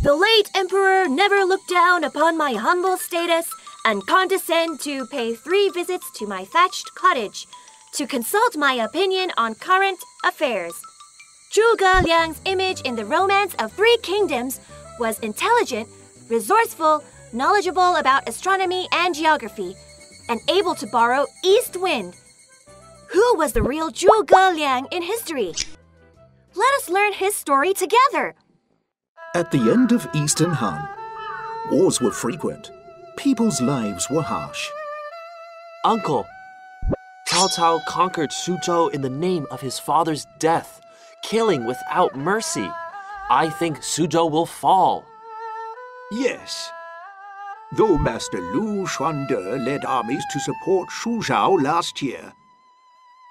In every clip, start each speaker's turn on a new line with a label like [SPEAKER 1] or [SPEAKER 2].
[SPEAKER 1] The late emperor never looked down upon my humble status and condescended to pay 3 visits to my thatched cottage to consult my opinion on current affairs. Zhuge Liang's image in the Romance of 3 Kingdoms was intelligent, resourceful, knowledgeable about astronomy and geography, and able to borrow east wind. Who was the real Zhuge Liang in history? Let us learn his story together.
[SPEAKER 2] At the end of Eastern Han, wars were frequent. People's lives were harsh.
[SPEAKER 3] Uncle, Cao Cao conquered Suzhou in the name of his father's death, killing without mercy. I think Suzhou will fall.
[SPEAKER 4] Yes. Though Master Lu Xuande led armies to support Suzhou last year,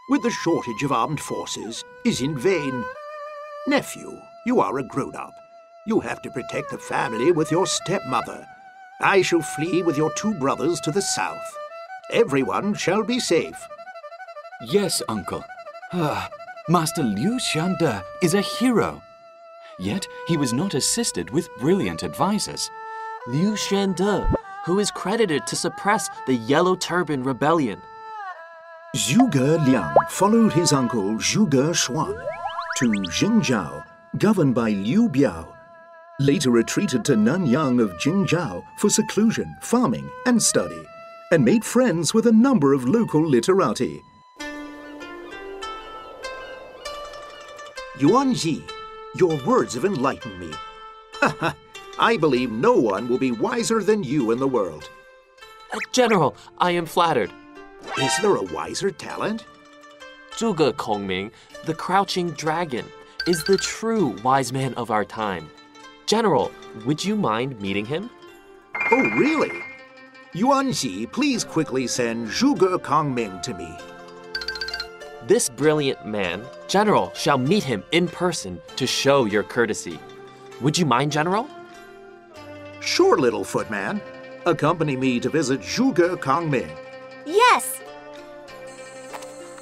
[SPEAKER 4] with the shortage of armed forces, is in vain. Nephew, you are a grown-up. You have to protect the family with your stepmother. I shall flee with your 2 brothers to the south. Everyone shall be safe.
[SPEAKER 5] Yes, Uncle. Master Liu Xuande is a hero. Yet he was not assisted with brilliant advisors.
[SPEAKER 3] Liu Xuande, who is credited to suppress the Yellow Turban Rebellion.
[SPEAKER 2] Zhuge Liang followed his uncle Zhuge Xuan to Jingzhou, governed by Liu Biao, later retreated to Nanyang of Jingzhou for seclusion, farming, and study, and made friends with a number of local literati.
[SPEAKER 4] Yuanji, your words have enlightened me. I believe no one will be wiser than you in the world.
[SPEAKER 3] General, I am flattered.
[SPEAKER 4] Is there a wiser talent?
[SPEAKER 3] Zhuge Kongming, the crouching dragon, is the true wise man of our time. General, would you mind meeting him?
[SPEAKER 4] Oh, really? Yuanji, please quickly send Zhuge Kongming to me.
[SPEAKER 3] This brilliant man, General, shall meet him in person to show your courtesy. Would you mind, General?
[SPEAKER 4] Sure, little footman. Accompany me to visit Zhuge Kongming.
[SPEAKER 1] Yes!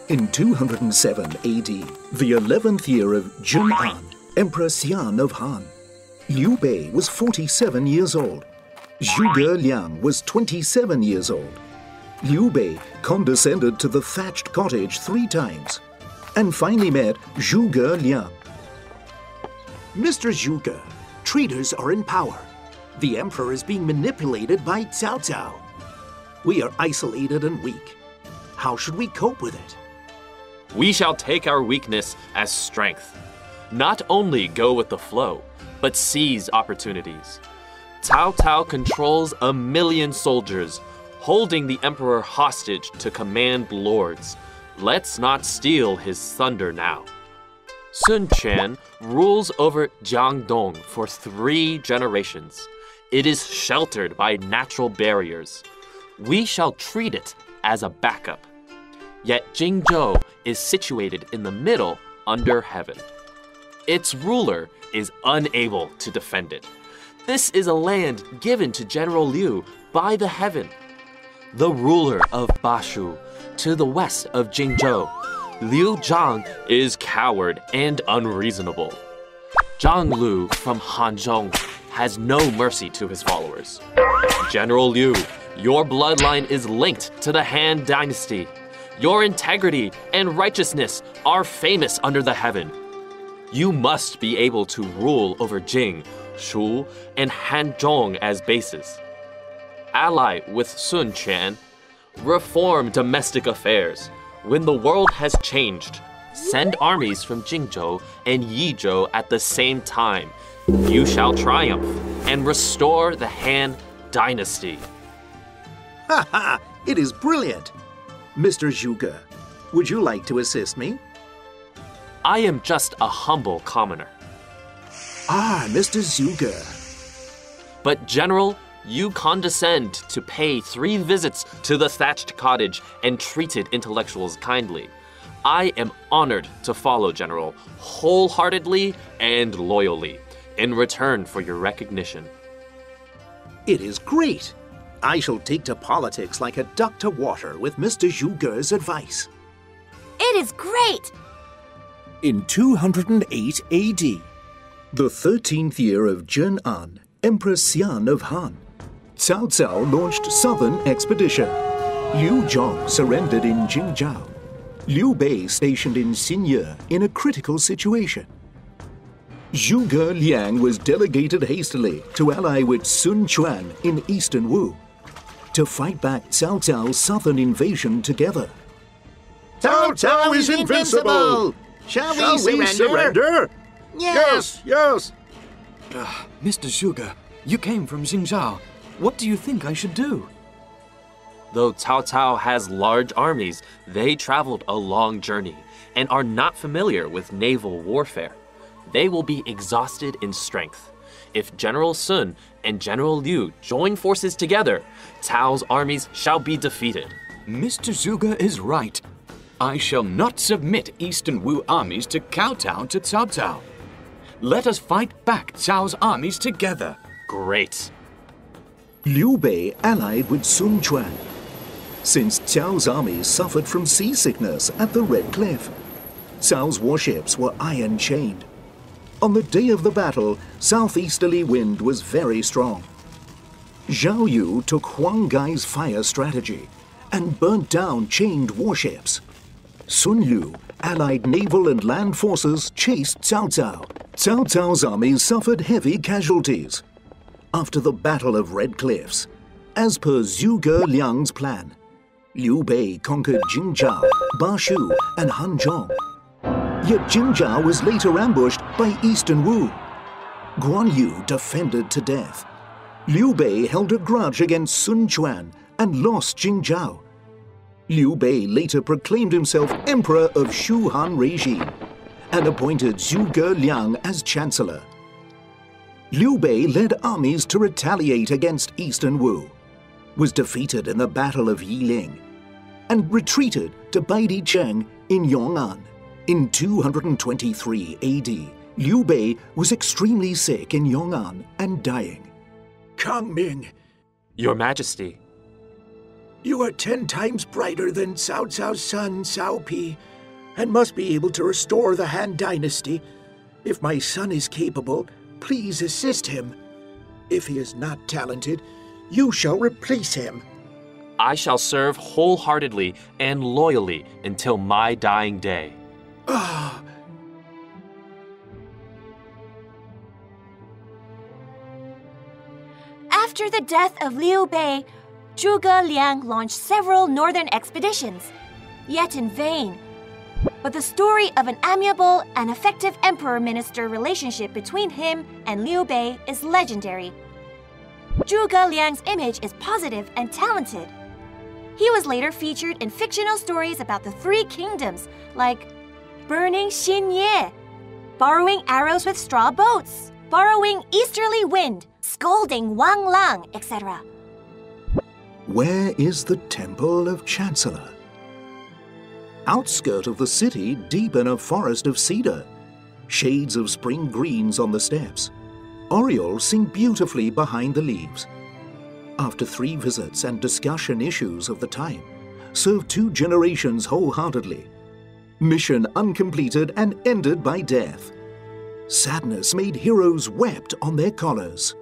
[SPEAKER 2] In 207 AD, the 11th year of Zheng-An, Emperor Xian of Han, Liu Bei was 47 years old. Zhuge Liang was 27 years old. Liu Bei condescended to the thatched cottage 3 times and finally met Zhuge Liang.
[SPEAKER 4] Mr. Zhuge, traitors are in power. The emperor is being manipulated by Cao Cao. We are isolated and weak. How should we cope with it?
[SPEAKER 3] We shall take our weakness as strength. Not only go with the flow, but seize opportunities. Cao Cao controls 1 million soldiers, holding the emperor hostage to command lords. Let's not steal his thunder now. Sun Quan rules over Jiangdong for 3 generations. It is sheltered by natural barriers. We shall treat it as a backup. Yet Jingzhou is situated in the middle under heaven. Its ruler is unable to defend it. This is a land given to General Liu by the heaven. The ruler of Bashu, to the west of Jingzhou, Liu Zhang, is coward and unreasonable. Zhang Lu from Hanzhong has no mercy to his followers. General Liu, your bloodline is linked to the Han Dynasty. Your integrity and righteousness are famous under the heaven. You must be able to rule over Jing, Shu, and Hanzhong as bases. Ally with Sun Quan. Reform domestic affairs. When the world has changed, send armies from Jingzhou and Yizhou at the same time. You shall triumph and restore the Han Dynasty.
[SPEAKER 4] Ha ha! It is brilliant! Mr. Zhuge, would you like to assist me?
[SPEAKER 3] I am just a humble commoner.
[SPEAKER 4] Ah, Mr. Zhuge.
[SPEAKER 3] But General, you condescend to pay 3 visits to the thatched cottage and treated intellectuals kindly. I am honored to follow, General, wholeheartedly and loyally, in return for your recognition.
[SPEAKER 4] It is great. I shall take to politics like a duck to water with Mr. Zhuge's advice.
[SPEAKER 1] It is great!
[SPEAKER 2] In 208 AD, The 13th year of Zhuge, Emperor Xian of Han, Cao Cao launched southern expedition. Liu Zhong surrendered in Jingzhou. Liu Bei stationed in Xinye in a critical situation. Zhuge Liang was delegated hastily to ally with Sun Quan in eastern Wu to fight back Cao Cao's southern invasion together.
[SPEAKER 4] Cao Cao is invincible! Shall we surrender? Yes, yes!
[SPEAKER 5] Mr. Zhuge, you came from Jingzhou. What do you think I should do?
[SPEAKER 3] Though Cao Cao has large armies, they traveled a long journey and are not familiar with naval warfare. They will be exhausted in strength. If General Sun and General Liu join forces together, Cao's armies shall be defeated.
[SPEAKER 5] Mr. Zhuge is right. I shall not submit Eastern Wu armies to kowtow to Cao Cao. Let us fight back Cao's armies together.
[SPEAKER 3] Great.
[SPEAKER 2] Liu Bei allied with Sun Quan. Since Cao's armies suffered from seasickness at the Red Cliff, Cao's warships were iron-chained. On the day of the battle, southeasterly wind was very strong. Zhao Yu took Huang Gai's fire strategy and burnt down chained warships. Sun Lu, allied naval and land forces, chased Cao Cao. Cao Cao's armies suffered heavy casualties. After the Battle of Red Cliffs, as per Zhuge Liang's plan, Liu Bei conquered Jingzhou, Bashu, and Hanzhong. Yet Jingzhou was later ambushed by Eastern Wu. Guan Yu defended to death. Liu Bei held a grudge against Sun Quan and lost Jingzhou. Liu Bei later proclaimed himself Emperor of Shu Han regime and appointed Zhuge Liang as Chancellor. Liu Bei led armies to retaliate against Eastern Wu, was defeated in the Battle of Yiling, and retreated to Baidicheng in Yong'an. In 223 AD, Liu Bei was extremely sick in Yong'an and dying.
[SPEAKER 4] Kangming,
[SPEAKER 3] Your Majesty.
[SPEAKER 4] you are 10 times brighter than Cao Cao's son, Cao Pi, and must be able to restore the Han dynasty. If my son is capable, please assist him. If he is not talented, you shall replace him.
[SPEAKER 3] I shall serve wholeheartedly and loyally until my dying day.
[SPEAKER 1] After the death of Liu Bei, Zhuge Liang launched several northern expeditions, yet in vain. But the story of an amiable and effective emperor-minister relationship between him and Liu Bei is legendary. Zhuge Liang's image is positive and talented. He was later featured in fictional stories about the Three Kingdoms, like burning Xinye, borrowing arrows with straw boats, borrowing easterly wind, scolding Wang Lang, etc.
[SPEAKER 2] Where is the Temple of Chancellor? Outskirt of the city, deep in a forest of cedar, shades of spring greens on the steps. Orioles sing beautifully behind the leaves. After 3 visits and discussion issues of the time, served 2 generations wholeheartedly. Mission uncompleted and ended by death. Sadness made heroes wept on their collars.